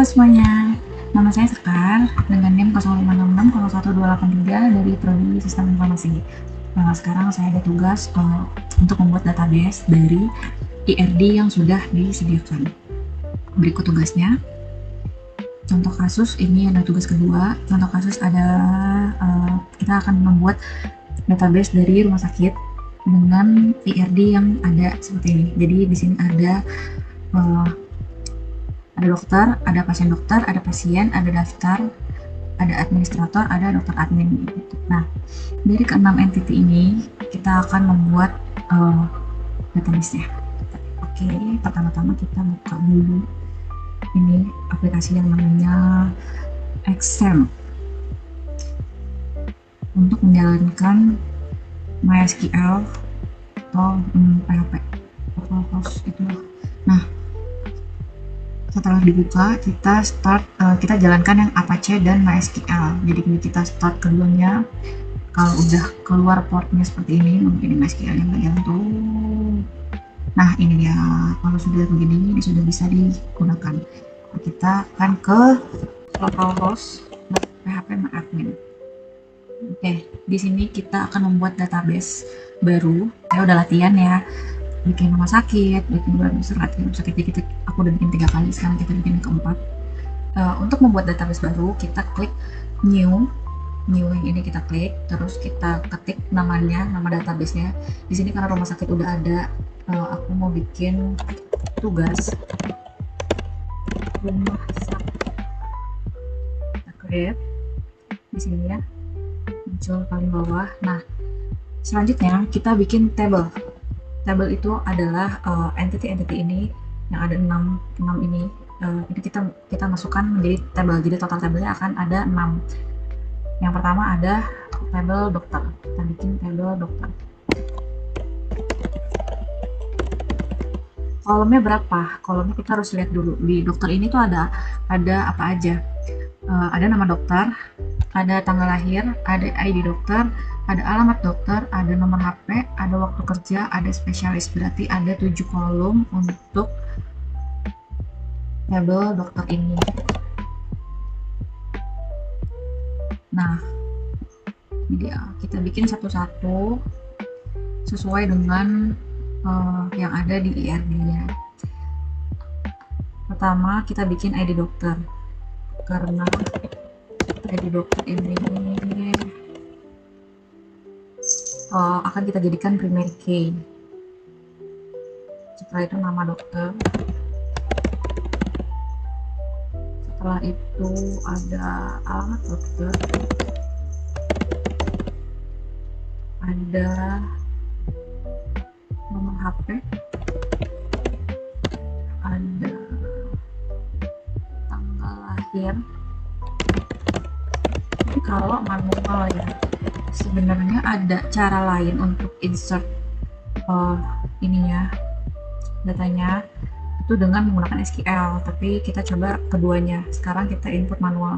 semuanya, nama saya Sekar dengan NIM 05660123 dari Prodi Sistem Informasi. Sekarang saya ada tugas untuk membuat database dari IRD yang sudah disediakan. Berikut tugasnya. Contoh kasus, ini ada tugas kedua. Contoh kasus ada kita akan membuat database dari rumah sakit dengan IRD yang ada seperti ini. Jadi di sini ada dokter, ada pasien dokter, ada pasien, ada daftar, ada administrator, ada dokter admin. Nah, dari keenam entity ini kita akan membuat database-nya. Oke, pertama-tama kita buka dulu ini aplikasi yang namanya Excel untuk menjalankan MySQL atau PHP atau host itu. Nah, setelah dibuka kita jalankan yang Apache dan MySQL. Jadi kita start keduanya. Kalau udah keluar portnya seperti ini, mungkin MySQL yang bagian tuh. Nah, ini dia. Kalau sudah begini, ini sudah bisa digunakan. Nah, kita akan ke localhost php-admin. Oke, di sini kita akan membuat database baru. Saya udah latihan ya, bikin rumah sakit, bikin rumah sakit aku udah bikin 3 kali, sekarang kita bikin yang keempat. Untuk membuat database baru, kita klik new yang ini kita klik, terus kita ketik namanya, nama database-nya. Di sini karena rumah sakit udah ada, aku mau bikin tugas rumah sakit. Kita create di sini ya, muncul paling bawah. Nah, selanjutnya kita bikin table. Table itu adalah entity ini yang ada 6 ini. Ini kita masukkan menjadi table. Jadi total tabelnya akan ada 6. Yang pertama ada table dokter. Kita bikin table dokter. Kolomnya berapa? Kolomnya kita harus lihat dulu. Di dokter ini tuh ada apa aja? Ada nama dokter, ada tanggal lahir, ada ID dokter, ada alamat dokter, ada nomor HP, ada waktu kerja, ada spesialis. Berarti ada 7 kolom untuk tabel dokter ini. Nah, ini dia. Kita bikin satu-satu sesuai dengan yang ada di IRD-nya. Pertama, kita bikin ID dokter. Karena ID dokter ini akan kita jadikan primary key. Setelah itu nama dokter. Setelah itu ada alamat dokter, ada nomor HP, ada tanggal lahir. Tapi kalau manual ya, sebenarnya ada cara lain untuk insert ininya, datanya itu dengan menggunakan SQL, tapi kita coba keduanya. Sekarang kita input manual.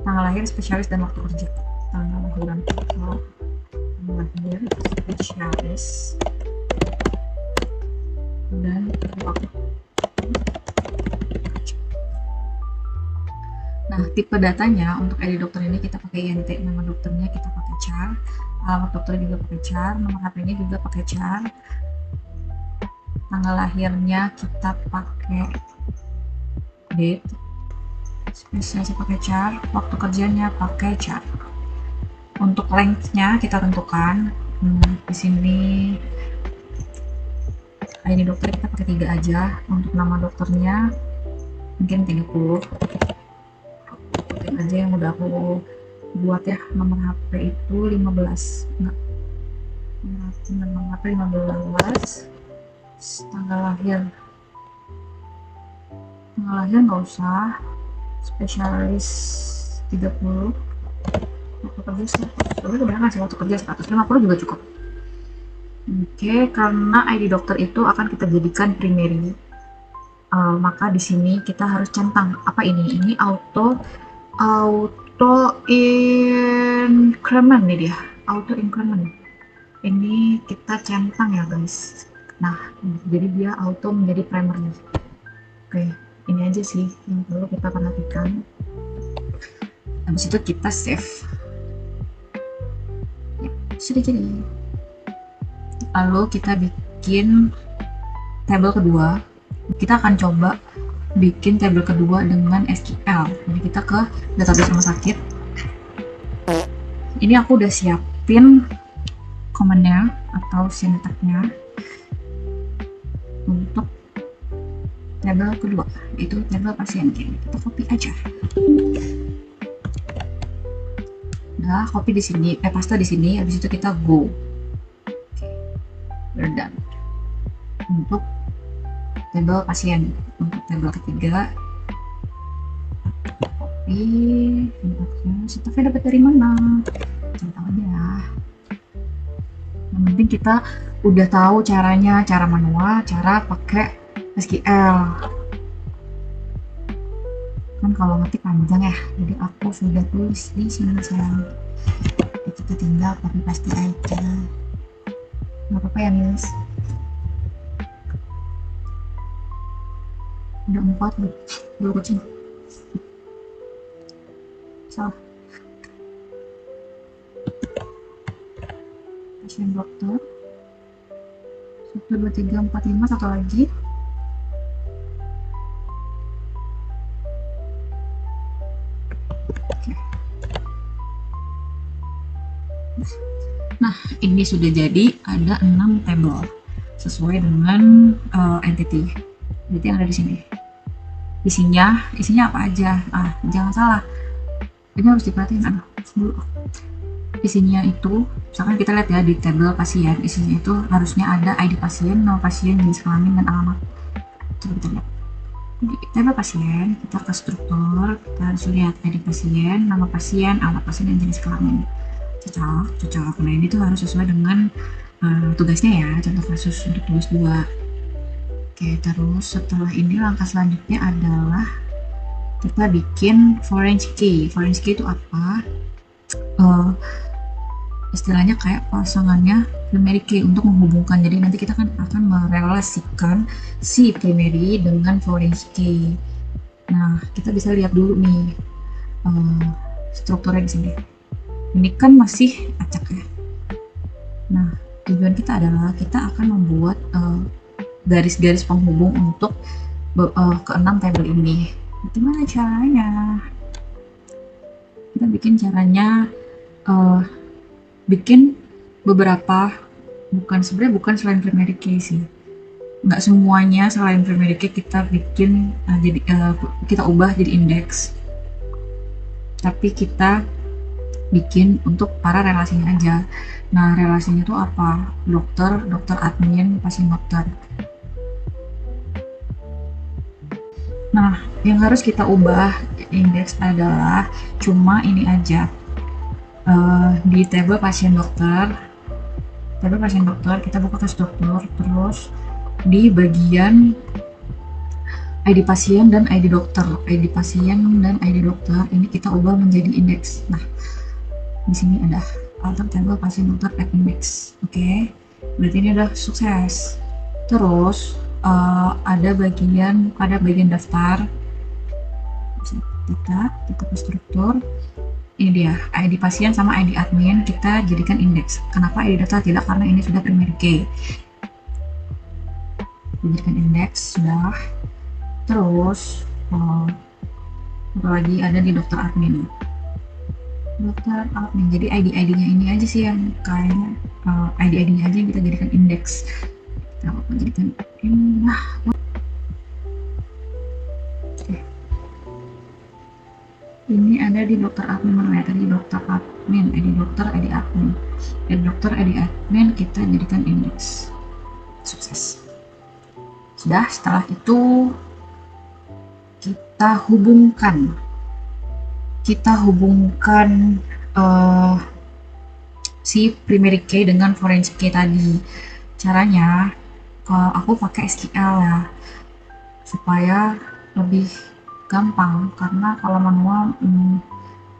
Tanggal lahir, spesialis, dan waktu kerja. Tanggal lahiran tanggal lahir, spesialis, dan waktu. Nah, tipe datanya untuk ID dokter ini kita pakai INT, nama dokternya kita pakai char, alamat dokter juga pakai char, nomor HP-nya juga pakai char, tanggal lahirnya kita pakai date, spesialis pakai char, waktu kerjanya pakai char. Untuk length-nya kita tentukan. Di sini ID dokter kita pakai 3 aja. Untuk nama dokternya mungkin 30. Aja yang udah aku buat ya. Nomor HP itu 15. Enggak. Nomor HP 15. Tanggal lahir nggak usah, spesialis 30, waktu kerja 100, udah ngasih waktu kerja 150 juga cukup. Oke, karena ID dokter itu akan kita jadikan primary, maka di sini kita harus centang apa ini auto increment nih dia, auto increment ini kita centang ya guys. Nah, jadi dia auto menjadi primary. Oke, Ini aja sih yang perlu kita perhatikan. Habis itu kita save. Ya, sudah jadi. Lalu kita bikin tabel kedua. Kita akan coba bikin tabel kedua dengan SQL. Jadi kita ke database rumah sakit. Ini aku udah siapin command-nya atau syntax-nya untuk tabel kedua, yaitu tabel pasien. Kita copy aja. Nah, copy di sini, paste di sini. Habis itu kita go. We're done. Untuk tabel pasien, untuk tabel ketiga, copy stafnya dapat dari mana? Cari tahu aja ya. Yang penting kita udah tahu caranya, cara manual, cara pakai SQL. Kan kalau ngetik panjang ya, jadi aku sudah tulis di sini sayang. Kita tinggal copy paste aja. Nggak apa-apa ya, Miss. Udah 4 dua kucing. Salah. Pasien dokter. 1, 2, 3, 4, 5, satu lagi. Oke. Nah, ini sudah jadi ada 6 tabel sesuai dengan entity. Jadi yang ada di sini. Isinya apa aja? Jangan salah. Ini harus diperhatiin dulu. Isinya itu, misalkan kita lihat ya di tabel pasien, isinya itu harusnya ada ID pasien, nama pasien, jenis kelamin, dan alamat. Coba kita lihat. Di tabel pasien, kita ke struktur, kita harus lihat ID pasien, nama pasien, alamat pasien, dan jenis kelamin. Cocok. Nah, ini tuh harus sesuai dengan tugasnya ya, contoh kasus untuk tugas 2. Oke, terus setelah ini langkah selanjutnya adalah kita bikin foreign key. Foreign key itu apa? Istilahnya kayak pasangannya primary key untuk menghubungkan. Jadi nanti kita kan akan merelasikan si primary dengan foreign key. Nah, kita bisa lihat dulu nih strukturnya di sini. Ini kan masih acak ya. Nah, tujuan kita adalah kita akan membuat garis-garis penghubung untuk ke-6 tabel ini. Gimana caranya? Kita bikin caranya bikin beberapa, bukan selain primary key sih, nggak semuanya selain primary key kita bikin kita ubah jadi index, tapi kita bikin untuk para relasinya aja. Nah, relasinya itu apa? Dokter admin, pasien dokter. Nah, yang harus kita ubah index adalah cuma ini aja. Di tabel pasien dokter kita buka ke struktur, terus di bagian ID pasien dan ID dokter, ID pasien dan ID dokter ini kita ubah menjadi indeks. Nah, di sini ada alter tabel pasien dokter add index. Oke, berarti ini udah sukses. Terus ada bagian daftar. Kita ke struktur. Ini dia, ID pasien sama ID admin kita jadikan indeks. Kenapa ID data tidak? Karena ini sudah primary key. Jadikan indeks, sudah. Terus, lagi ada di dokter admin. Jadi ID-nya ini aja sih yang kayaknya, ID-nya aja yang kita jadikan indeks. Kita jadikan ini. Ini ada di dokter admin mana ya? Tadi dokter admin, ID dokter, ID admin. ID dokter, ID admin kita jadikan indeks. Sukses. Sudah, setelah itu kita hubungkan si primary key dengan foreign key tadi. Caranya, kalau aku pakai SQL ya, supaya lebih gampang, karena kalau manual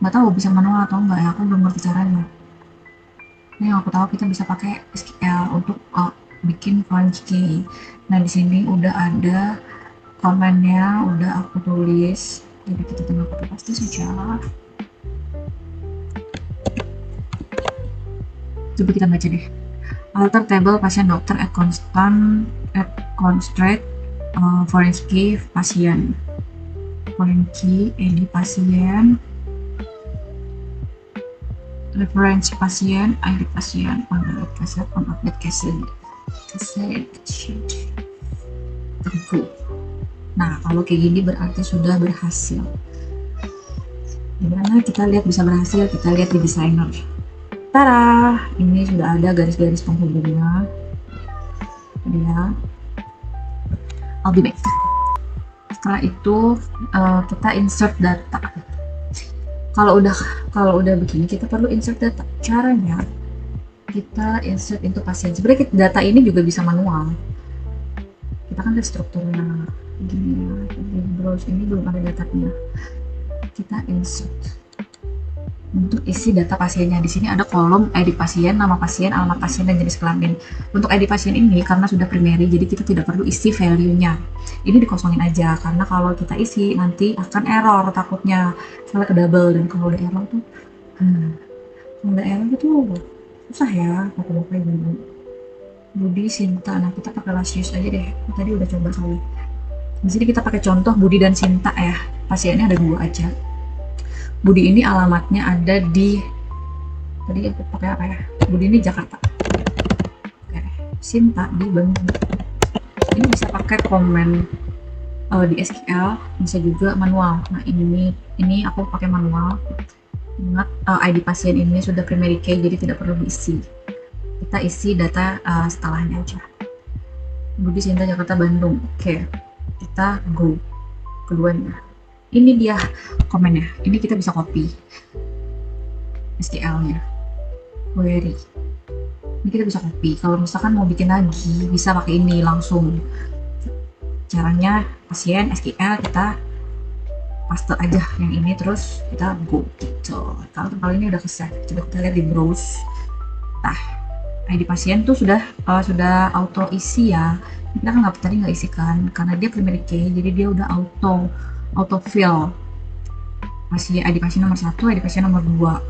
nggak tahu bisa manual atau enggak ya, aku belum ngerti caranya. Ini yang aku tahu kita bisa pakai SQL untuk bikin foreign key. Nah, di sini udah ada komennya udah aku tulis, jadi kita tinggal copy paste saja. Coba kita baca deh. Alter table pasien dokter at constraint foreign key pasien, foreign key edi pasien, referensi pasien, ID pasien, on update cases. Tunggu. Nah, kalau kayak gini berarti sudah berhasil. Gimana kita lihat bisa berhasil? Kita lihat di designer. Tara, ini sudah ada garis-garis penghubungnya. Ya, I'll be back. Setelah itu kita insert data. Kalau udah begini, kita perlu insert data. Caranya kita insert into pasien. Sebenarnya data ini juga bisa manual. Kita kan ada strukturnya gini ya. Di browse ini belum ada datanya. Kita insert untuk isi data pasiennya. Di sini ada kolom ID pasien, nama pasien, alamat pasien, dan jenis kelamin. Untuk ID pasien ini karena sudah primary, jadi kita tidak perlu isi value-nya. Ini dikosongin aja, karena kalau kita isi nanti akan error takutnya, salah ke double, dan kalau udah error tuh, kalau udah error itu susah ya, pakai dulu. Budi, Sinta, nah kita pakai last use aja deh. Tadi udah coba kali. Di sini kita pakai contoh Budi dan Sinta ya. Pasiennya ada 2 aja. Budi ini alamatnya ada di, tadi aku pakai apa ya? Budi ini Jakarta. Oke. Sinta di Bandung. Ini bisa pakai komen di SQL, bisa juga manual. Nah ini aku pakai manual. Ingat ID pasien ini sudah primary key, jadi tidak perlu diisi. Kita isi data setelahnya aja. Budi, Sinta, Jakarta, Bandung. Oke, kita go keduanya. Ini dia komennya. Ini kita bisa copy SQL-nya. Query. Ini kita bisa copy. Kalau misalkan mau bikin lagi, bisa pakai ini langsung. Caranya pasien SQL kita paste aja yang ini, terus kita go gitu. Kalau ini udah ke-save. Coba kita lihat di browse. Nah, ID pasien tuh sudah auto isi ya. Kita kan tadi nggak isikan karena dia primary key, jadi dia udah auto fill. ID pasien nomor 1, ID pasien nomor 2.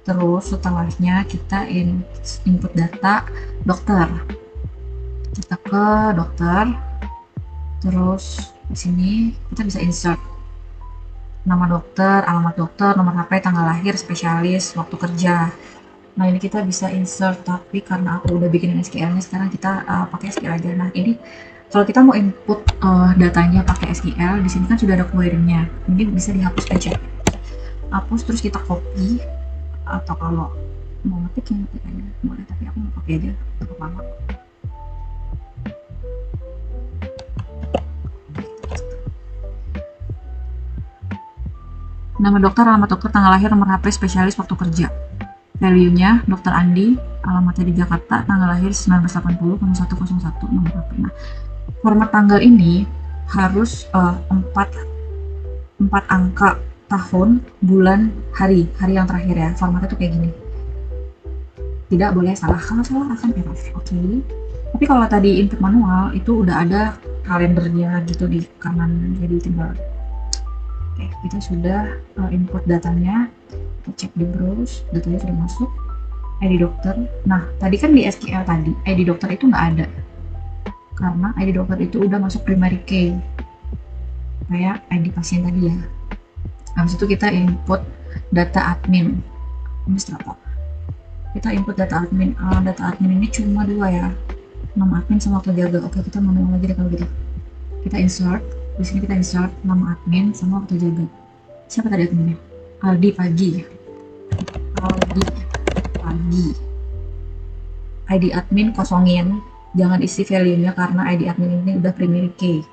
Terus setelahnya kita input data dokter. Kita ke dokter. Terus di sini kita bisa insert nama dokter, alamat dokter, nomor HP, tanggal lahir, spesialis, waktu kerja. Nah ini kita bisa insert, tapi karena aku udah bikinin SQL-nya, sekarang kita pakai SQL aja. Nah ini kalau kita mau input datanya pakai SQL, di sini kan sudah ada query-nya. Ini bisa dihapus aja. Hapus terus kita copy, atau kalau mau ngetik ya ngetik aja boleh, tapi aku mau copy aja untuk lama. Nama dokter, alamat dokter, tanggal lahir, nomor HP, spesialis, waktu kerja. Value-nya Dr. Andi, alamatnya di Jakarta, tanggal lahir 1980, 0101, nomor HP. Nah, format tanggal ini harus 4 angka tahun, bulan, hari yang terakhir ya. Formatnya tuh kayak gini. Tidak boleh salah, kalau salah akan error. Oke. Tapi kalau tadi input manual itu udah ada kalendernya gitu di kanan, jadi tinggal. Oke, kita sudah input datanya. Kita cek di browse, datanya sudah masuk. ID dokter. Nah, tadi kan di SQL tadi, ID dokter itu nggak ada. Karena ID dokter itu udah masuk primary key. Kayak ID pasien tadi ya. Habis itu kita input data admin. Ini berapa? Kita input data admin. Data admin ini cuma 2 ya. Nama admin sama waktu jaga. Oke, kita manual lagi deh kalau gitu. Kita insert. Di sini kita insert nama admin sama waktu jaga. Siapa tadi adminnya? Aldi pagi. ID admin kosongin, jangan isi value-nya karena ID admin ini udah primary key.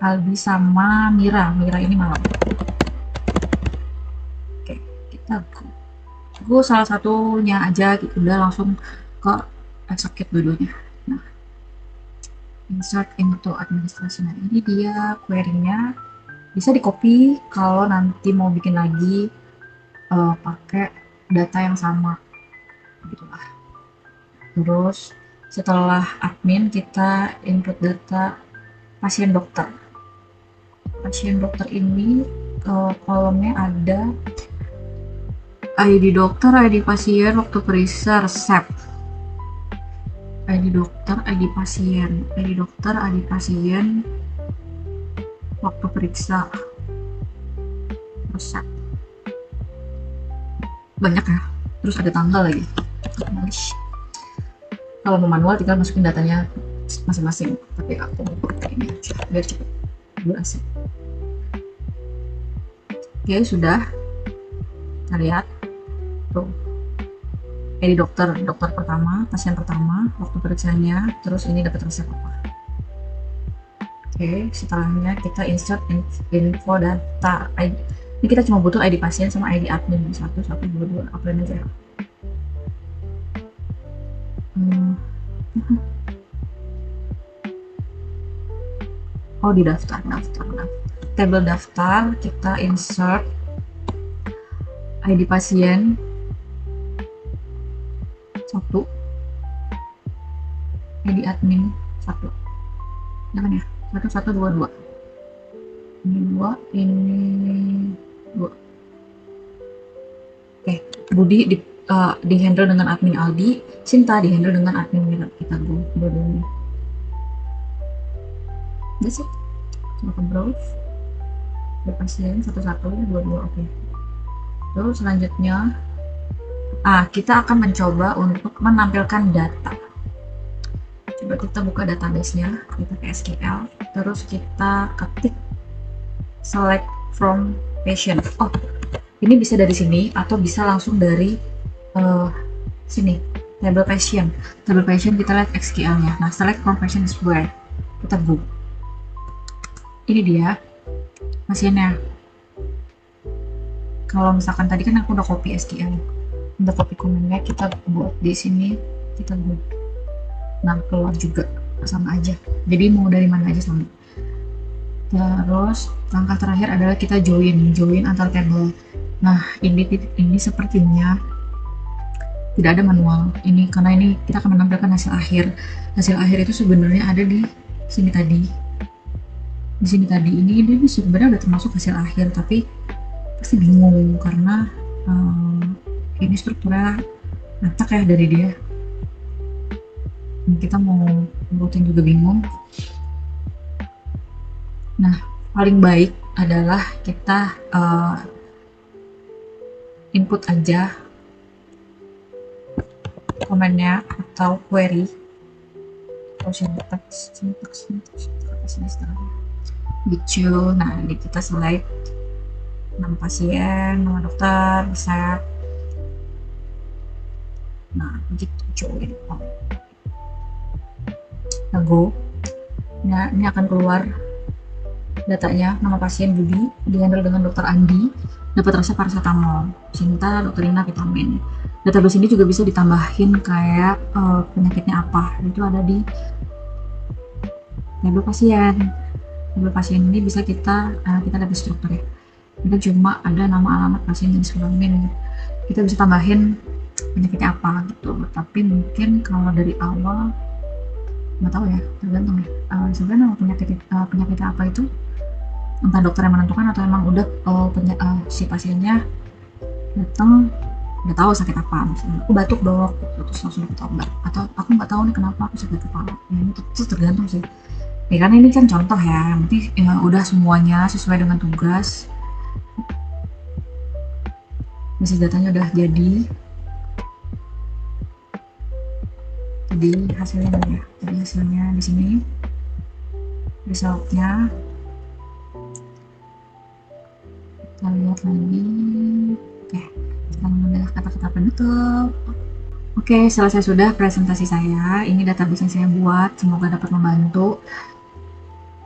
Aldi sama Mira ini malam. Oke, kita go salah satunya aja, udah langsung ke execute dulunya. Nah, insert into administration. Nah, ini dia query-nya. Bisa di copy kalau nanti mau bikin lagi pakai data yang sama gitulah. Terus Setelah admin, kita input data pasien dokter. Pasien dokter ini kolomnya ada ID dokter, ID pasien, waktu periksa, resep. ID dokter, ID pasien, ID dokter, ID pasien, waktu periksa, resep. Banyak ya. Terus ada tanggal lagi. Kalau mau manual tinggal masukin datanya masing-masing, tapi aku pakai ini aja biar cepet durasi. Oke, sudah. Kita lihat tuh ID dokter pertama, pasien pertama, waktu periksanya, terus ini dapat resep apa. Oke, setelahnya kita insert info data ID. Ini kita cuma butuh ID pasien sama ID admin 1, 1, 2, 2, upload aja. Oh, di daftar. Tabel daftar, kita insert ID pasien 1, ID admin 1. Jangan ya, 1, 1, 2, 2. Ini 2, ini 2. Oke, Budi di handle dengan admin Aldi, Sinta di handle dengan admin kita dua-duanya. That's it. Coba ke browse. Pasien 1, 1, 2, 2. Oke. Terus selanjutnya kita akan mencoba untuk menampilkan data. Coba kita buka database-nya, kita ke SQL, terus kita ketik select from patient. Oh, ini bisa dari sini atau bisa langsung dari sini, table patient. Table patient kita lihat SQL-nya. Nah, select from patient is where. Kita go. Ini dia pasiennya. Kalau misalkan tadi kan aku udah copy SQL, udah copy komennya, kita buat di sini, kita go. Nah, keluar juga sama aja. Jadi mau dari mana aja sama. Terus langkah terakhir adalah kita join antar table. Nah, ini sepertinya tidak ada manual ini, karena ini kita akan menampilkan hasil akhir. Hasil akhir itu sebenarnya ada di sini tadi. Di sini tadi ini sebenarnya udah termasuk hasil akhir, tapi pasti bingung karena ini strukturnya ngacak ya dari dia. Kita mau buatin juga bingung. Nah, paling baik adalah kita input aja komennya atau query atau syntax gitu. Nah, ini kita select nama pasien, nama dokter, resep. Nah, begitu join. Nah, go. Nah, ini akan keluar datanya. Nama pasien Budi, dihandle dengan dokter Andi, dapat resep paracetamol. Sinta, dokter Rina, vitamin. Database ini juga bisa ditambahin kayak penyakitnya apa. Itu ada di tabel pasien. Tabel pasien ini bisa kita dapat struktur ya. Kita cuma ada nama, alamat, pasien, jenis kelamin. Kita bisa tambahin penyakitnya apa gitu. Tapi mungkin kalau dari awal nggak tahu ya, tergantung ya. Sebenarnya nama penyakitnya apa itu entah dokter yang menentukan atau emang udah si pasiennya datang udah tahu sakit apa. Misalnya aku batuk dok, terus langsung dapat obat, atau aku nggak tahu nih kenapa aku sakit kepala. Ya, itu tergantung sih ya, karena ini kan contoh ya, nanti udah semuanya sesuai dengan tugas. Basis datanya udah jadi hasilnya ya. Jadi hasilnya di sini resultnya. Kita lihat lagi. Oke, kita mengambil kata-kata penutup. Oke, selesai sudah presentasi saya. Ini database yang saya buat, semoga dapat membantu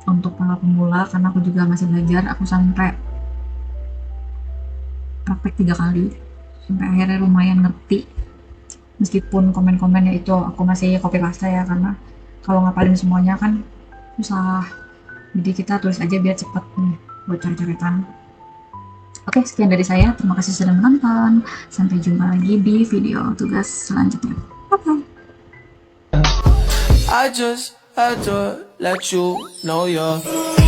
untuk para pemula, karena aku juga masih belajar. Aku sampai praktek 3 kali sampai akhirnya lumayan ngerti, meskipun komen-komennya itu aku masih copy paste ya, karena kalau ngapalin semuanya kan susah. Jadi kita tulis aja biar cepet nih buat cari-caritan. Oke, sekian dari saya. Terima kasih sudah menonton. Sampai jumpa lagi di video tugas selanjutnya. Bye-bye. I just had to let you know you're